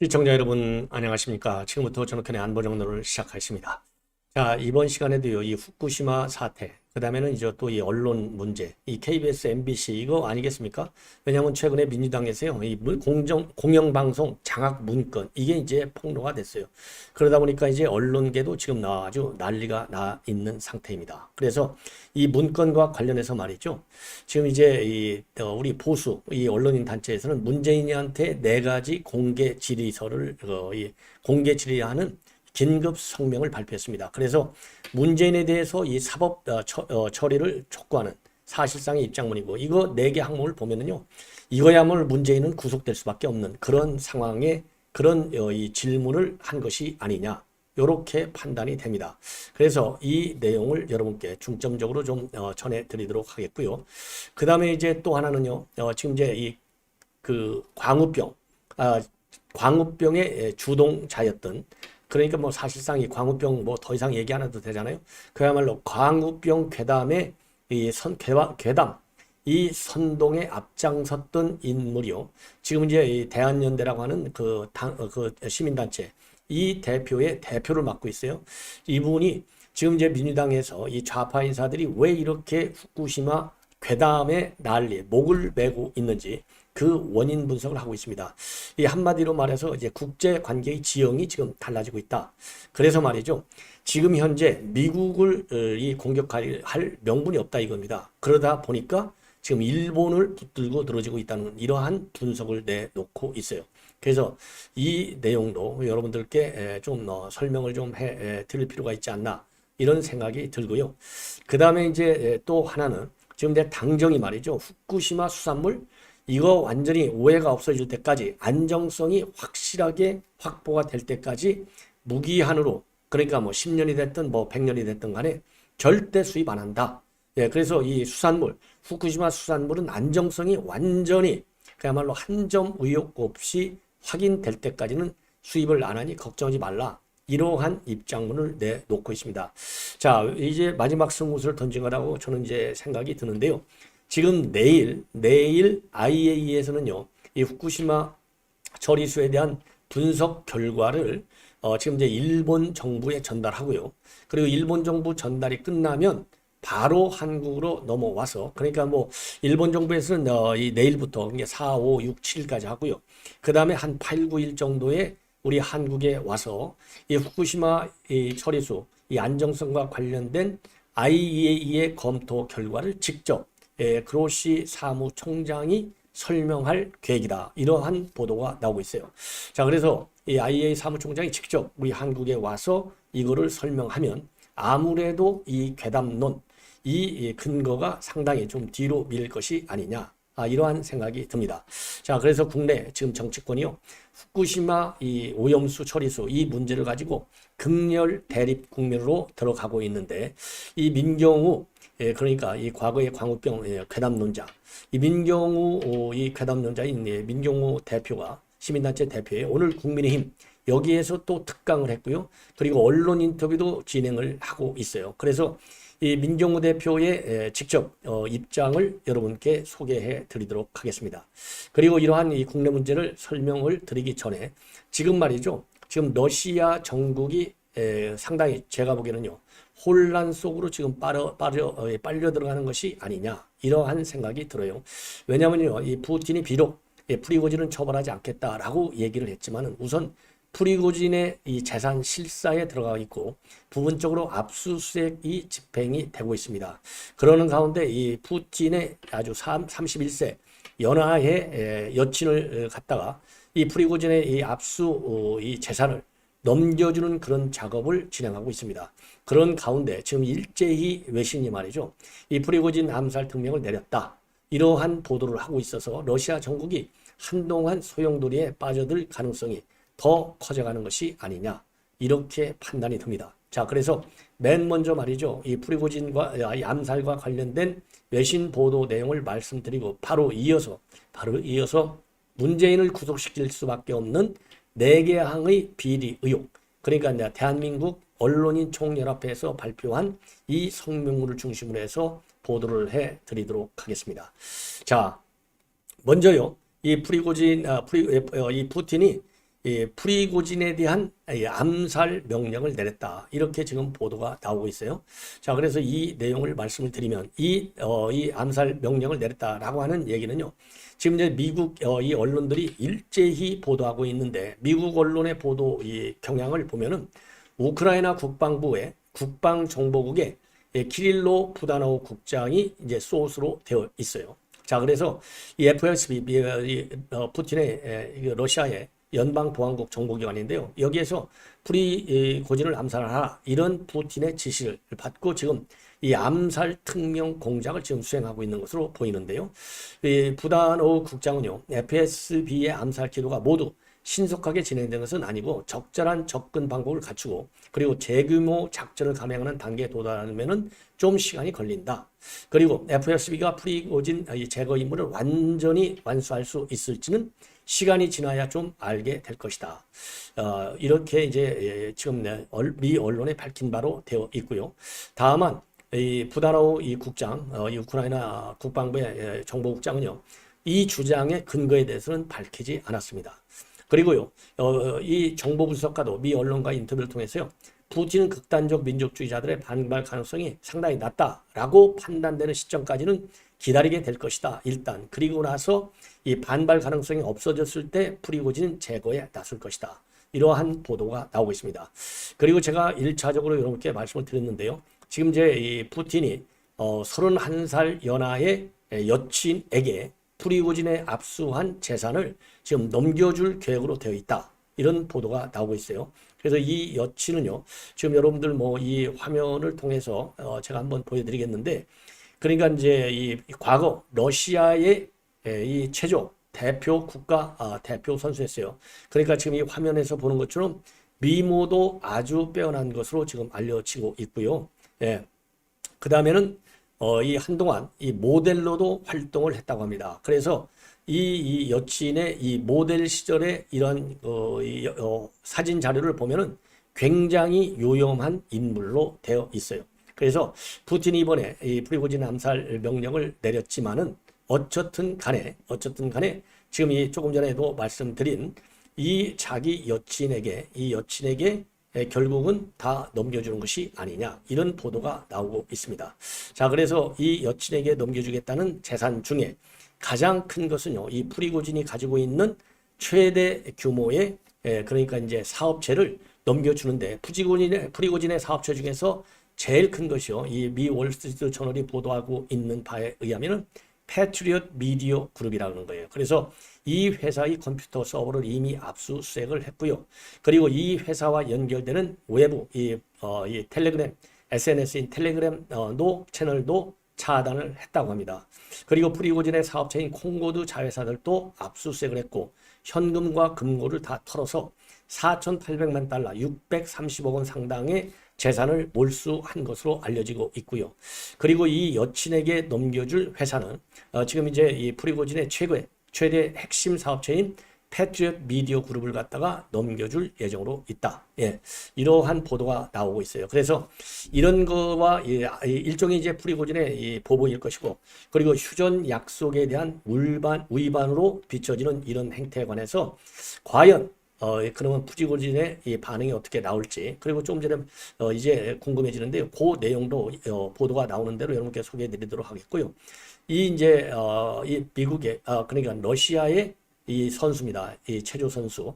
시청자 여러분 안녕하십니까? 지금부터 전흑현의 안보정론을 시작하겠습니다. 자, 이번 시간에도요, 이 후쿠시마 사태, 그 다음에는 이제 또 이 언론 문제, 이 KBS, MBC 이거 아니겠습니까? 왜냐하면 최근에 민주당에서요, 이 공영방송 장악 문건, 이게 이제 폭로가 됐어요. 그러다 보니까 이제 언론계도 지금 아주 난리가 나 있는 상태입니다. 그래서 이 문건과 관련해서 말이죠. 지금 이제 우리 보수, 이 언론인 단체에서는 문재인한테 4가지 공개 질의서를, 공개 질의하는 긴급 성명을 발표했습니다. 그래서 문재인에 대해서 이 사법 처리를 촉구하는 사실상의 입장문이고, 이거 4개 항목을 보면은요, 이거야말로 문재인은 구속될 수밖에 없는 그런 상황에 그런 이 질문을 한 것이 아니냐, 이렇게 판단이 됩니다. 그래서 이 내용을 여러분께 중점적으로 좀 전해드리도록 하겠고요. 그 다음에 이제 또 하나는요, 지금 이제 광우병의 주동자였던, 그러니까 뭐 사실상 이 광우병 뭐 더 이상 얘기 안 해도 되잖아요. 그야말로 광우병 괴담의 괴담, 이 선동에 앞장섰던 인물이요. 지금 이제 이 대한연대라고 하는 그 시민단체, 이 대표의 대표를 맡고 있어요. 이분이 지금 이제 민주당에서 이 좌파 인사들이 왜 이렇게 후쿠시마 괴담의 난리에 목을 메고 있는지 그 원인 분석을 하고 있습니다. 이 한마디로 말해서 이제 국제 관계의 지형이 지금 달라지고 있다. 그래서 말이죠. 지금 현재 미국을 이 공격할 명분이 없다 이겁니다. 그러다 보니까 지금 일본을 붙들고 늘어지고 있다는 이러한 분석을 내놓고 있어요. 그래서 이 내용도 여러분들께 좀 설명을 좀 드릴 필요가 있지 않나, 이런 생각이 들고요. 그 다음에 이제 또 하나는 지금 내 당정이 말이죠. 후쿠시마 수산물 이거 완전히 오해가 없어질 때까지, 안정성이 확실하게 확보가 될 때까지 무기한으로, 그러니까 뭐 10년이 됐든 뭐 100년이 됐든 간에 절대 수입 안 한다. 예, 그래서 이 수산물, 후쿠시마 수산물은 안정성이 완전히 그야말로 한 점 의혹 없이 확인될 때까지는 수입을 안 하니 걱정하지 말라. 이러한 입장문을 내놓고 있습니다. 자, 이제 마지막 승부수를 던진 거라고 저는 이제 생각이 드는데요. 지금 내일 IAEA에서는요, 이 후쿠시마 처리수에 대한 분석 결과를 지금 이제 일본 정부에 전달하고요. 그리고 일본 정부 전달이 끝나면 바로 한국으로 넘어와서, 그러니까 뭐 일본 정부에서는 이 내일부터 4, 5, 6, 7일까지 하고요. 그 다음에 한 8, 9일 정도에 우리 한국에 와서 이 후쿠시마 이 처리수 이 안정성과 관련된 IAEA의 검토 결과를 직접 그로시 사무총장이 설명할 계획이다. 이러한 보도가 나오고 있어요. 자, 그래서 이 IAEA 사무총장이 직접 우리 한국에 와서 이거를 설명하면 아무래도 이 괴담론, 이 근거가 상당히 좀 뒤로 밀릴 것이 아니냐, 이러한 생각이 듭니다. 자, 그래서 국내 지금 정치권이요, 후쿠시마 이 오염수 처리수 이 문제를 가지고 극렬 대립 국면으로 들어가고 있는데, 이 민경우, 그러니까 이 과거의 광우병 괴담론자, 이 민경우 이 괴담론자인 민경우 대표가, 시민단체 대표에 오늘 국민의힘 여기에서 또 특강을 했고요. 그리고 언론 인터뷰도 진행을 하고 있어요. 그래서 이 민경우 대표의 직접 입장을 여러분께 소개해 드리도록 하겠습니다. 그리고 이러한 이 국내 문제를 설명을 드리기 전에 지금 말이죠. 지금 러시아 정국이 상당히 제가 보기에는요, 혼란 속으로 지금 빨려 들어가는 것이 아니냐, 이러한 생각이 들어요. 왜냐하면요, 이 푸틴이 비록 프리고진은 처벌하지 않겠다라고 얘기를 했지만은 우선 프리고진의 이 재산 실사에 들어가 있고 부분적으로 압수수색이 집행이 되고 있습니다. 그러는 가운데 이 푸틴의 아주 31세 연하의 여친을 갖다가 이 프리고진의 이 이 재산을 넘겨주는 그런 작업을 진행하고 있습니다. 그런 가운데 지금 일제히 외신이 말이죠, 이 프리고진 암살 특명을 내렸다, 이러한 보도를 하고 있어서 러시아 정국이 한동안 소용돌이에 빠져들 가능성이 더 커져가는 것이 아니냐, 이렇게 판단이 듭니다. 자, 그래서 맨 먼저 말이죠, 이 프리고진과 이 암살과 관련된 외신 보도 내용을 말씀드리고 바로 이어서 문재인을 구속시킬 수밖에 없는 4개 항의 비리 의혹, 그러니까 대한민국 언론인 총연합회에서 발표한 이 성명문을 중심으로 해서 보도를 해 드리도록 하겠습니다. 자, 먼저요, 이 프리고진, 이 푸틴이 이 프리고진에 대한 이 암살 명령을 내렸다. 이렇게 지금 보도가 나오고 있어요. 자, 그래서 이 내용을 말씀을 드리면 이 암살 명령을 내렸다라고 하는 얘기는요. 지금 이제 미국 이 언론들이 일제히 보도하고 있는데 미국 언론의 보도 이 경향을 보면은 우크라이나 국방부의 국방정보국의 키릴로 부다노우 국장이 이제 소스로 되어 있어요. 자, 그래서 이 FSB, 푸틴의 러시아의 연방보안국 정보기관인데요. 여기에서 프리고진을 암살하라 이런 푸틴의 지시를 받고 지금 이 암살 특명 공작을 지금 수행하고 있는 것으로 보이는데요. 이 부다노우 국장은요, FSB의 암살 기도가 모두 신속하게 진행된 것은 아니고 적절한 접근 방법을 갖추고 그리고 재규모 작전을 감행하는 단계에 도달하면은 좀 시간이 걸린다. 그리고 FSB가 프리고진 제거 임무를 완전히 완수할 수 있을지는 시간이 지나야 좀 알게 될 것이다. 이렇게 이제 지금 미 언론에 밝힌 바로 되어 있고요. 다만 이 부다노우 이 국장, 이 우크라이나 국방부의 정보국장은요, 이 주장의 근거에 대해서는 밝히지 않았습니다. 그리고요, 이 정보 분석가도 미 언론과 인터뷰를 통해서요, 푸틴은 극단적 민족주의자들의 반발 가능성이 상당히 낮다라고 판단되는 시점까지는 기다리게 될 것이다. 일단 그리고 나서 이 반발 가능성이 없어졌을 때 프리고진 제거에 나설 것이다. 이러한 보도가 나오고 있습니다. 그리고 제가 1차적으로 여러분께 말씀을 드렸는데요. 지금 이제 이 푸틴이 31살 연하의 여친에게 프리고진에 압수한 재산을 지금 넘겨줄 계획으로 되어 있다. 이런 보도가 나오고 있어요. 그래서 이 여친은요, 지금 여러분들 뭐 이 화면을 통해서 제가 한번 보여드리겠는데, 그러니까 이제 이 과거 러시아의 이 체조 대표 국가 대표 선수였어요. 그러니까 지금 이 화면에서 보는 것처럼 미모도 아주 빼어난 것으로 지금 알려지고 있고요. 예. 그 다음에는 이 한동안 이 모델로도 활동을 했다고 합니다. 그래서 이 여친의 이 모델 시절의 이런 사진 자료를 보면은 굉장히 요염한 인물로 되어 있어요. 그래서 푸틴이 이번에 이 프리고진 암살 명령을 내렸지만은 어쨌든 간에 지금 이 조금 전에도 말씀드린 이 자기 여친에게 결국은 다 넘겨주는 것이 아니냐 이런 보도가 나오고 있습니다. 자, 그래서 이 여친에게 넘겨주겠다는 재산 중에 가장 큰 것은요, 이 프리고진이 가지고 있는 최대 규모의 그러니까 이제 사업체를 넘겨주는데 프리고진의 사업체 중에서 제일 큰 것이요, 이 미 월스트리트 저널이 보도하고 있는 바에 의하면은 패트리엇 미디어 그룹이라는 거예요. 그래서 이 회사의 컴퓨터 서버를 이미 압수수색을 했고요. 그리고 이 회사와 연결되는 외부 이 텔레그램 SNS인 텔레그램 채널도 차단을 했다고 합니다. 그리고 프리고진의 사업체인 콩고드 자회사들도 압수수색을 했고 현금과 금고를 다 털어서 4,800만 달러 630억 원 상당의 재산을 몰수한 것으로 알려지고 있고요. 그리고 이 여친에게 넘겨줄 회사는 지금 이제 이 프리고진의 최대 핵심 사업체인 패트리엇 미디어 그룹을 갖다가 넘겨줄 예정으로 있다. 예, 이러한 보도가 나오고 있어요. 그래서 이런 거와 일종의 이제 프리고진의 이 보복일 것이고, 그리고 휴전 약속에 대한 위반으로 비춰지는 이런 행태에 관해서 과연 그러면 프리고진의 이 반응이 어떻게 나올지, 그리고 좀 전에 이제 궁금해지는데요. 그 내용도 보도가 나오는 대로 여러분께 소개해드리도록 하겠고요. 이 이제 이 미국의 그러니까 러시아의 이 선수입니다. 이 체조 선수.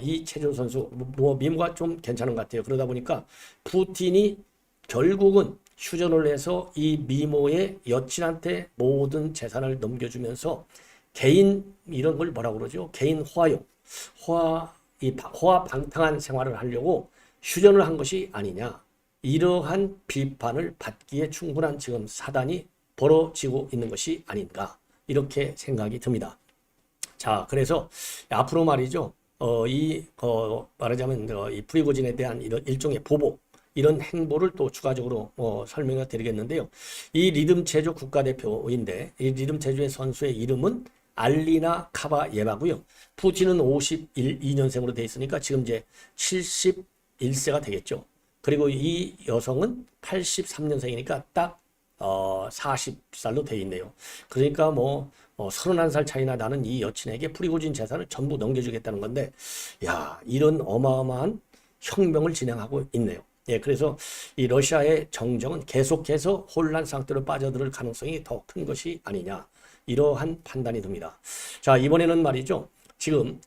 이 체조 선수 뭐 미모가 좀 괜찮은 것 같아요. 그러다 보니까 푸틴이 결국은 휴전을 해서 이 미모의 여친한테 모든 재산을 넘겨주면서 개인 이런 걸 뭐라고 그러죠? 개인 호화방탕한 생활을 하려고 휴전을 한 것이 아니냐. 이러한 비판을 받기에 충분한 지금 사단이 벌어지고 있는 것이 아닌가. 이렇게 생각이 듭니다. 자, 그래서 앞으로 말이죠. 말하자면 이 프리고진에 대한 이런 일종의 보복, 이런 행보를 또 추가적으로 설명을 드리겠는데요. 이 리듬 체조 국가대표인데 이 리듬 체조의 선수의 이름은 알리나 카바예바고요. 푸틴은 52년생으로 돼 있으니까 지금 이제 71세가 되겠죠. 그리고 이 여성은 83년생이니까 딱 40살로 돼 있네요. 그러니까 뭐 31살 차이나 나는 이 여친에게 프리고진 재산을 전부 넘겨주겠다는 건데, 야, 이런 어마어마한 혁명을 진행하고 있네요. 예, 그래서 이 러시아의 정정은 계속해서 혼란 상태로 빠져들 가능성이 더 큰 것이 아니냐, 이러한 판단이 듭니다. 자, 이번에는 말이죠. 지금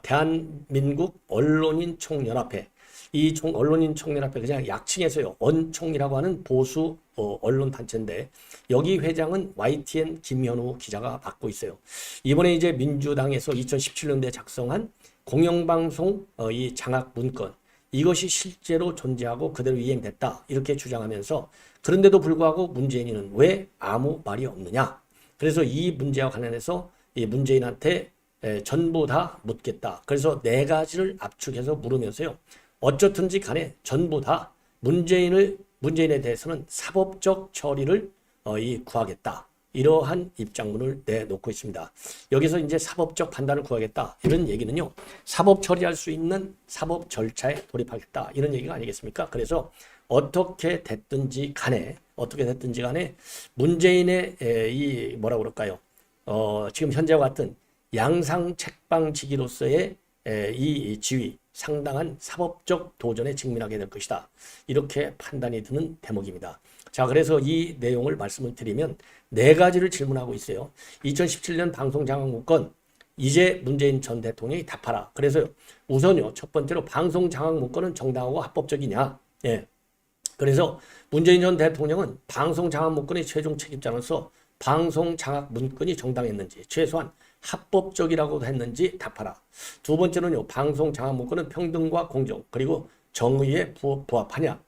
대한민국 언론인 총연합회, 이 언론인 총연합회 그냥 약칭해서요, 언총이라고 하는 보수 언론 단체인데, 여기 회장은 YTN 김현우 기자가 맡고 있어요. 이번에 이제 민주당에서 2017년도에 작성한 공영방송 이 장악 문건, 이것이 실제로 존재하고 그대로 이행됐다, 이렇게 주장하면서, 그런데도 불구하고 문재인은 왜 아무 말이 없느냐. 그래서 이 문제와 관련해서 이 문재인한테 전부 다 묻겠다. 그래서 4가지를 압축해서 물으면서요, 어쩌든지 간에 전부 다 문재인에 대해서는 사법적 처리를 구하겠다, 이러한 입장문을 내놓고 있습니다. 여기서 이제 사법적 판단을 구하겠다, 이런 얘기는요, 사법 처리할 수 있는 사법 절차에 돌입하겠다, 이런 얘기가 아니겠습니까? 그래서 어떻게 됐든지 간에 문재인의 이 뭐라 그럴까요? 지금 현재와 같은 양상 책방지기로서의 이 지위, 상당한 사법적 도전에 직면하게 될 것이다, 이렇게 판단이 드는 대목입니다. 자, 그래서 이 내용을 말씀을 드리면 4가지를 질문하고 있어요. 2017년 방송장악문건, 이제 문재인 전 대통령이 답하라. 그래서 우선요, 첫 번째로 방송장악문건은 정당하고 합법적이냐. 예. 그래서 문재인 전 대통령은 방송장악문건의 최종 책임자로서 방송장악문건이 정당했는지, 최소한 합법적이라고 했는지 답하라. 두 번째는요, 방송장악문건은 평등과 공정 그리고 정의에 부합하냐,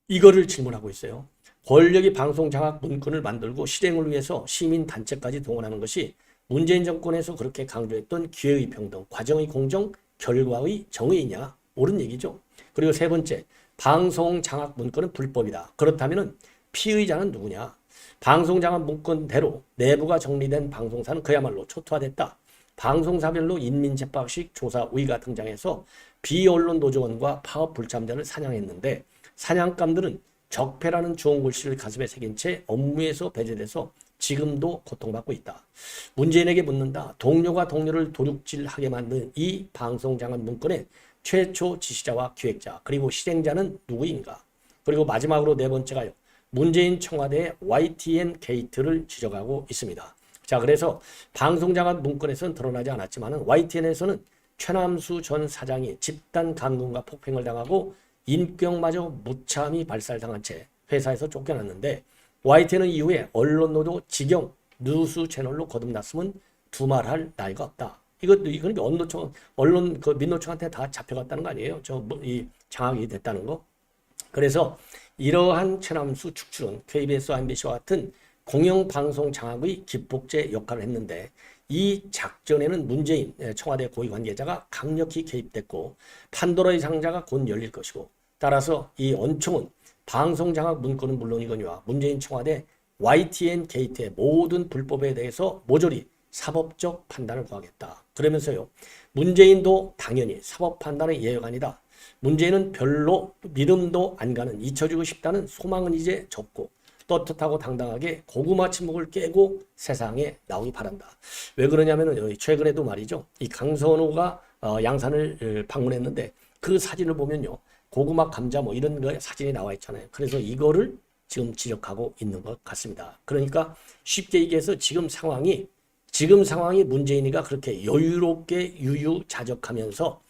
이거를 질문하고 있어요. 권력이 방송장악문건을 만들고 실행을 위해서 시민단체까지 동원하는 것이 문재인 정권에서 그렇게 강조했던 기회의 평등, 과정의 공정, 결과의 정의냐, 옳은 얘기죠. 그리고 세 번째, 방송장악문건은 불법이다. 그렇다면 피의자는 누구냐? 방송장악문건대로 내부가 정리된 방송사는 그야말로 초토화됐다. 방송사별로 인민재판식 조사위가 등장해서 비언론 노조원과 파업 불참자를 사냥했는데, 사냥감들은 적폐라는 주홍 글씨를 가슴에 새긴 채 업무에서 배제돼서 지금도 고통받고 있다. 문재인에게 묻는다. 동료가 동료를 도둑질하게 만든 이 방송장악문건의 최초 지시자와 기획자 그리고 실행자는 누구인가? 그리고 마지막으로 4번째가요, 문재인 청와대의 YTN 게이트를 지적하고 있습니다. 자, 그래서 방송장악문건에서는 드러나지 않았지만 YTN에서는 최남수 전 사장이 집단 감금과 폭행을 당하고 인격마저 무참히 발살당한 채 회사에서 쫓겨났는데, YTN은 이후에 언론노조 직영 뉴스 채널로 거듭났으면 두말할 나위가 없다. 이건 언론 민노총한테 다 잡혀갔다는 거 아니에요? 이 장악이 됐다는 거. 그래서 이러한 최남수 축출은 KBS와 MBC와 같은 공영방송 장악의 기폭제 역할을 했는데, 이 작전에는 문재인 청와대 고위 관계자가 강력히 개입됐고 판도라의 상자가 곧 열릴 것이고, 따라서 이 언총은 방송장악문건은 물론이거니와 문재인 청와대 YTN 게이트의 모든 불법에 대해서 모조리 사법적 판단을 구하겠다. 그러면서요, 문재인도 당연히 사법 판단의 예외가 문재인은 별로 믿음도 안 가는, 잊혀지고 싶다는 소망은 이제 접고 떳떳하고 당당하게 고구마 침묵을 깨고 세상에 나오기 바란다. 왜 그러냐면은 최근에도 말이죠, 이 강선호가 양산을 방문했는데 그 사진을 보면요, 고구마, 감자 뭐 이런 거 사진이 나와 있잖아요. 그래서 이거를 지금 지적하고 있는 것 같습니다. 그러니까 쉽게 얘기해서 지금 상황이 문재인이가 그렇게 여유롭게 유유자적하면서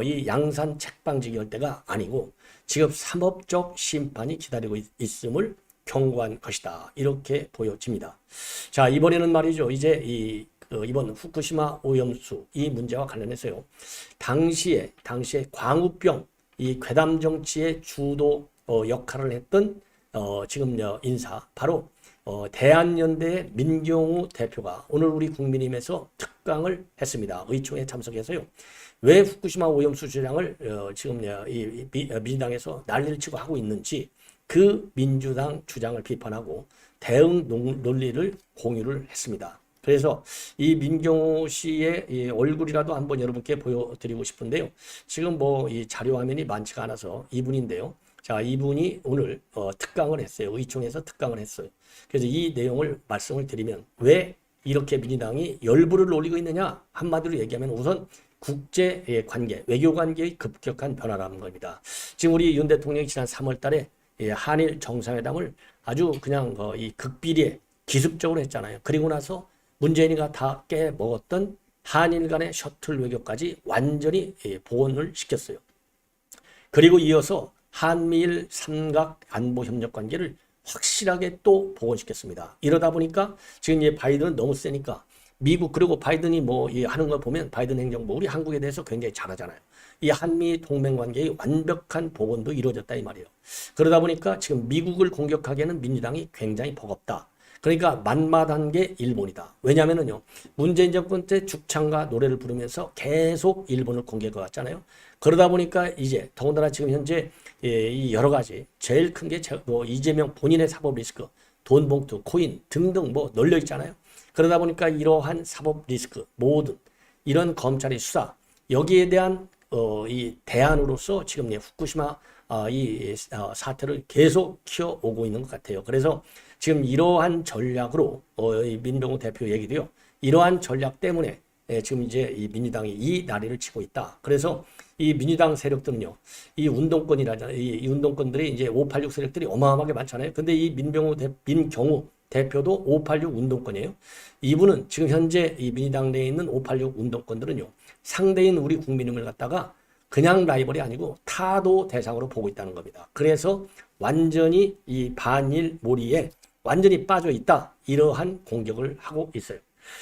이 양산 책방지기 할 때가 아니고 지금 사법적 심판이 기다리고 있음을 경고한 것이다, 이렇게 보여집니다. 자, 이번에는 말이죠, 이제 이번 후쿠시마 오염수 이 문제와 관련해서요, 당시에 광우병 이 괴담 정치의 주도 역할을 했던 지금 인사, 바로 대한연대의 민경우 대표가 오늘 우리 국민의힘에서 특강을 했습니다. 의총에 참석해서요, 왜 후쿠시마 오염수 주장을 지금 민주당에서 난리를 치고 하고 있는지 그 민주당 주장을 비판하고 대응 논리를 공유를 했습니다. 그래서 이 민경호 씨의 이 얼굴이라도 한번 여러분께 보여드리고 싶은데요. 지금 이 자료 화면이 많지가 않아서 이분인데요. 자, 이분이 오늘 특강을 했어요. 의총에서 특강을 했어요. 그래서 이 내용을 말씀을 드리면 왜 이렇게 민주당이 열불을 올리고 있느냐? 한마디로 얘기하면 우선 국제 관계, 외교 관계의 급격한 변화라는 겁니다. 지금 우리 윤 대통령이 지난 3월 달에 한일 정상회담을 아주 그냥 이 극비리에 기습적으로 했잖아요. 그리고 나서 문재인이가 다 깨먹었던 한일 간의 셔틀 외교까지 완전히 복원을 시켰어요. 그리고 이어서 한미일 삼각 안보 협력 관계를 확실하게 또 복원시켰습니다. 이러다 보니까 지금 이제 바이든은 너무 세니까 미국 그리고 바이든이 뭐 하는 거 보면 바이든 행정부 우리 한국에 대해서 굉장히 잘하잖아요. 이 한미 동맹 관계의 완벽한 복원도 이루어졌다 이 말이에요. 그러다 보니까 지금 미국을 공격하기에는 민주당이 굉장히 버겁다. 그러니까 만마다한 게 일본이다. 왜냐하면요, 문재인 정권 때 죽창과 노래를 부르면서 계속 일본을 공격해 왔잖아요. 그러다 보니까 이제 더군다나 지금 현재 이 여러 가지 제일 큰 게 뭐 이재명 본인의 사법 리스크, 돈 봉투, 코인 등등 뭐 널려 있잖아요. 그러다 보니까 이러한 사법 리스크 모든 이런 검찰의 수사 여기에 대한 이 대안으로서 지금 후쿠시마 사태를 계속 키워오고 있는 것 같아요. 그래서 지금 이러한 전략으로 이 민병호 대표 얘기도요. 이러한 전략 때문에 지금 이제 이 민주당이 이 난리를 치고 있다. 그래서 이 민주당 세력들은요. 이 운동권이라잖아요. 이 운동권들이 이제 586 세력들이 어마어마하게 많잖아요. 근데 이 민경우 대표도 586 운동권이에요. 이분은 지금 현재 이 민주당 내에 있는 586 운동권들은요. 상대인 우리 국민을 갖다가 그냥 라이벌이 아니고 타도 대상으로 보고 있다는 겁니다. 그래서 완전히 이 반일 몰이에 완전히 빠져 있다. 이러한 공격을 하고 있어요.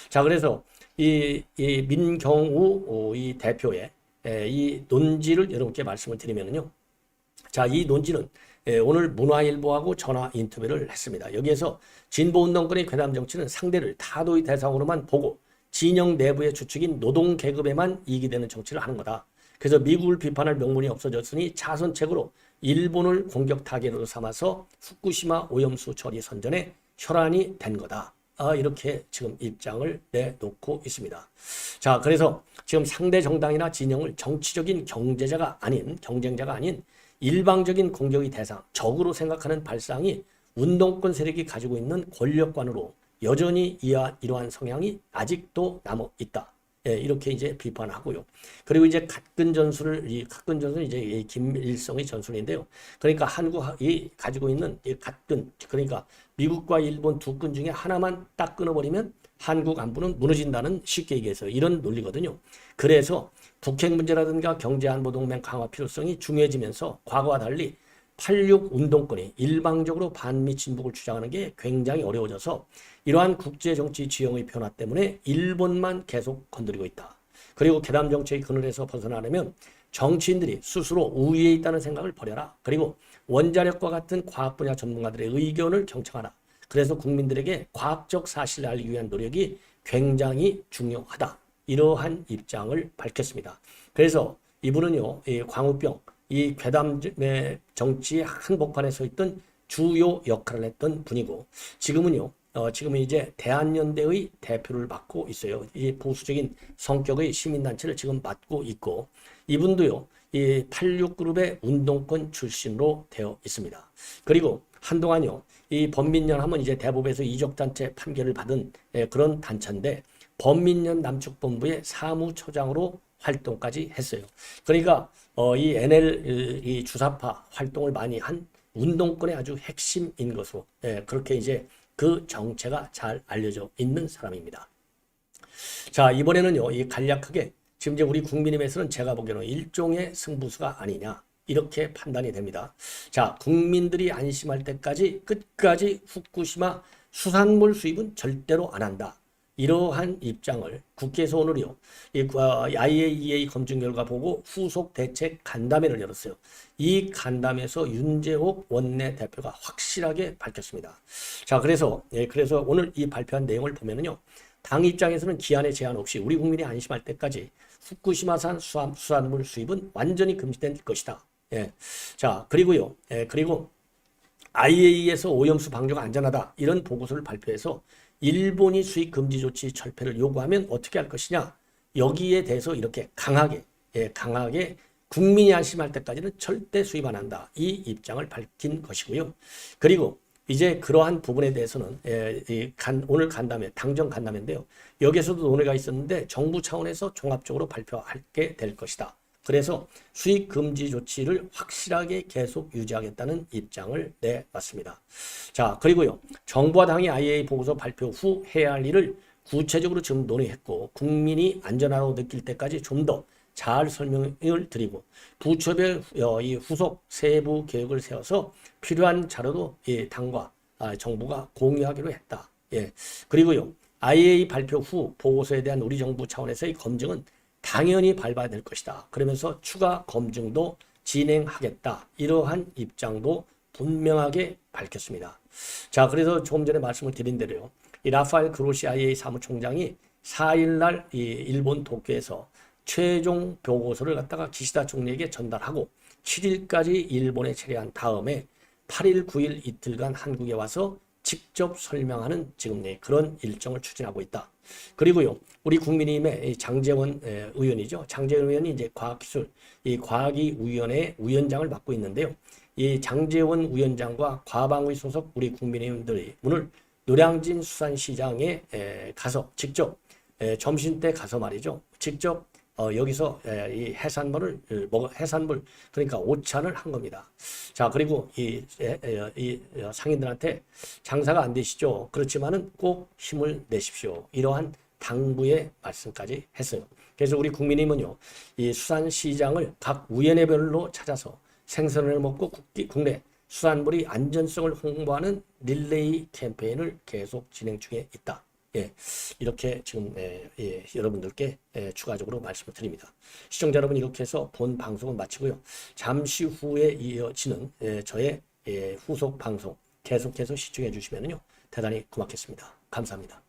자, 그래서 이 민경우 이 대표의 이 논지를 여러분께 말씀을 드리면요. 자, 이 논지는 오늘 문화일보하고 전화 인터뷰를 했습니다. 여기에서 진보운동권의 괴담 정치는 상대를 타도의 대상으로만 보고 진영 내부의 주축인 노동계급에만 이익이 되는 정치를 하는 거다. 그래서 미국을 비판할 명분이 없어졌으니 자선책으로 일본을 공격 타겟으로 삼아서 후쿠시마 오염수 처리 선전에 혈안이 된 거다. 이렇게 지금 입장을 내놓고 있습니다. 자, 그래서 지금 상대 정당이나 진영을 정치적인 경쟁자가 아닌 일방적인 공격의 대상, 적으로 생각하는 발상이 운동권 세력이 가지고 있는 권력관으로 여전히 이러한 성향이 아직도 남아 있다. 이렇게 이제 비판하고요. 그리고 이제 갓근 전술은 이제 김일성의 전술인데요. 그러니까 한국이 가지고 있는 이 갓근, 그러니까 미국과 일본 두 끈 중에 하나만 딱 끊어버리면 한국 안보는 무너진다는 쉽게 얘기해서 이런 논리거든요. 그래서 북핵 문제라든가 경제안보동맹 강화 필요성이 중요해지면서 과거와 달리 86 운동권이 일방적으로 반미 진북을 주장하는 게 굉장히 어려워져서 이러한 국제정치 지형의 변화 때문에 일본만 계속 건드리고 있다. 그리고 괴담 정치의 그늘에서 벗어나려면 정치인들이 스스로 우위에 있다는 생각을 버려라. 그리고 원자력과 같은 과학 분야 전문가들의 의견을 경청하라. 그래서 국민들에게 과학적 사실을 알기 위한 노력이 굉장히 중요하다. 이러한 입장을 밝혔습니다. 그래서 이분은요, 이 광우병, 이 괴담 정치의 한복판에 서 있던 주요 역할을 했던 분이고 지금은 이제 대한연대의 대표를 맡고 있어요. 이 보수적인 성격의 시민단체를 지금 맡고 있고 이분도요, 이 86그룹의 운동권 출신으로 되어 있습니다. 그리고 한동안요, 이 범민련 하면 이제 대법에서 이적단체 판결을 받은 그런 단체인데 범민련 남측본부의 사무처장으로 활동까지 했어요. 그러니까 이 NL 이 주사파 활동을 많이 한 운동권의 아주 핵심인 것으로 그렇게 이제 그 정체가 잘 알려져 있는 사람입니다. 자, 이번에는요, 이 간략하게 지금 이제 우리 국민의힘에서는 제가 보기에는 일종의 승부수가 아니냐 이렇게 판단이 됩니다. 자, 국민들이 안심할 때까지 끝까지 후쿠시마 수산물 수입은 절대로 안 한다. 이러한 입장을 국회에서 오늘요, IAEA 검증 결과 보고 후속 대책 간담회를 열었어요. 이 간담회에서 윤재옥 원내대표가 확실하게 밝혔습니다. 자, 그래서 오늘 이 발표한 내용을 보면은요, 당 입장에서는 기한의 제한 없이 우리 국민이 안심할 때까지 후쿠시마산 수산물 수입은 완전히 금지될 것이다. 자, 그리고요, 그리고 IAEA에서 오염수 방류가 안전하다 이런 보고서를 발표해서 일본이 수입 금지 조치 철폐를 요구하면 어떻게 할 것이냐, 여기에 대해서 이렇게 강하게 국민이 안심할 때까지는 절대 수입 안 한다. 이 입장을 밝힌 것이고요. 그리고 이제 그러한 부분에 대해서는 오늘 간담회, 당정 간담회인데요. 여기에서도 논의가 있었는데 정부 차원에서 종합적으로 발표하게 될 것이다. 그래서 수입 금지 조치를 확실하게 계속 유지하겠다는 입장을 내놨습니다. 자, 그리고요. 정부와 당이 IAEA 보고서 발표 후 해야 할 일을 구체적으로 지금 논의했고 국민이 안전하다고 느낄 때까지 좀 더 잘 설명을 드리고 부처별 이 후속 세부 계획을 세워서 필요한 자료도 당과 정부가 공유하기로 했다. 예. 그리고요. IAEA 발표 후 보고서에 대한 우리 정부 차원에서의 검증은 당연히 밟아야 될 것이다. 그러면서 추가 검증도 진행하겠다. 이러한 입장도 분명하게 밝혔습니다. 자, 그래서 조금 전에 말씀을 드린 대로요. 이 라파엘 그로시 IAEA 사무총장이 4일날 이 일본 도쿄에서 최종 보고서를 갖다가 기시다 총리에게 전달하고 7일까지 일본에 체류한 다음에 8일, 9일 이틀간 한국에 와서 직접 설명하는 지금 그런 일정을 추진하고 있다. 그리고요, 우리 국민의힘의 장제원 의원이죠. 장제원 의원이 이제 과학기술 이 과학위원회 위원장을 맡고 있는데요. 이 장제원 위원장과 과방위 소속 우리 국민의힘들이 오늘 노량진 수산시장에 가서 직접 점심 때 가서 말이죠. 직접 여기서 이 해산물 그러니까 오찬을 한 겁니다. 자, 그리고 이 상인들한테 장사가 안 되시죠. 그렇지만은 꼭 힘을 내십시오. 이러한 당부의 말씀까지 했어요. 그래서 우리 국민의힘은요, 이 수산시장을 각 위원회별로 찾아서 생선을 먹고 국내 수산물의 안전성을 홍보하는 릴레이 캠페인을 계속 진행 중에 있다. 예, 이렇게 지금 여러분들께 추가적으로 말씀을 드립니다. 시청자 여러분, 이렇게 해서 본 방송은 마치고요. 잠시 후에 이어지는 저의 후속 방송 계속해서 시청해 주시면요 대단히 고맙겠습니다. 감사합니다.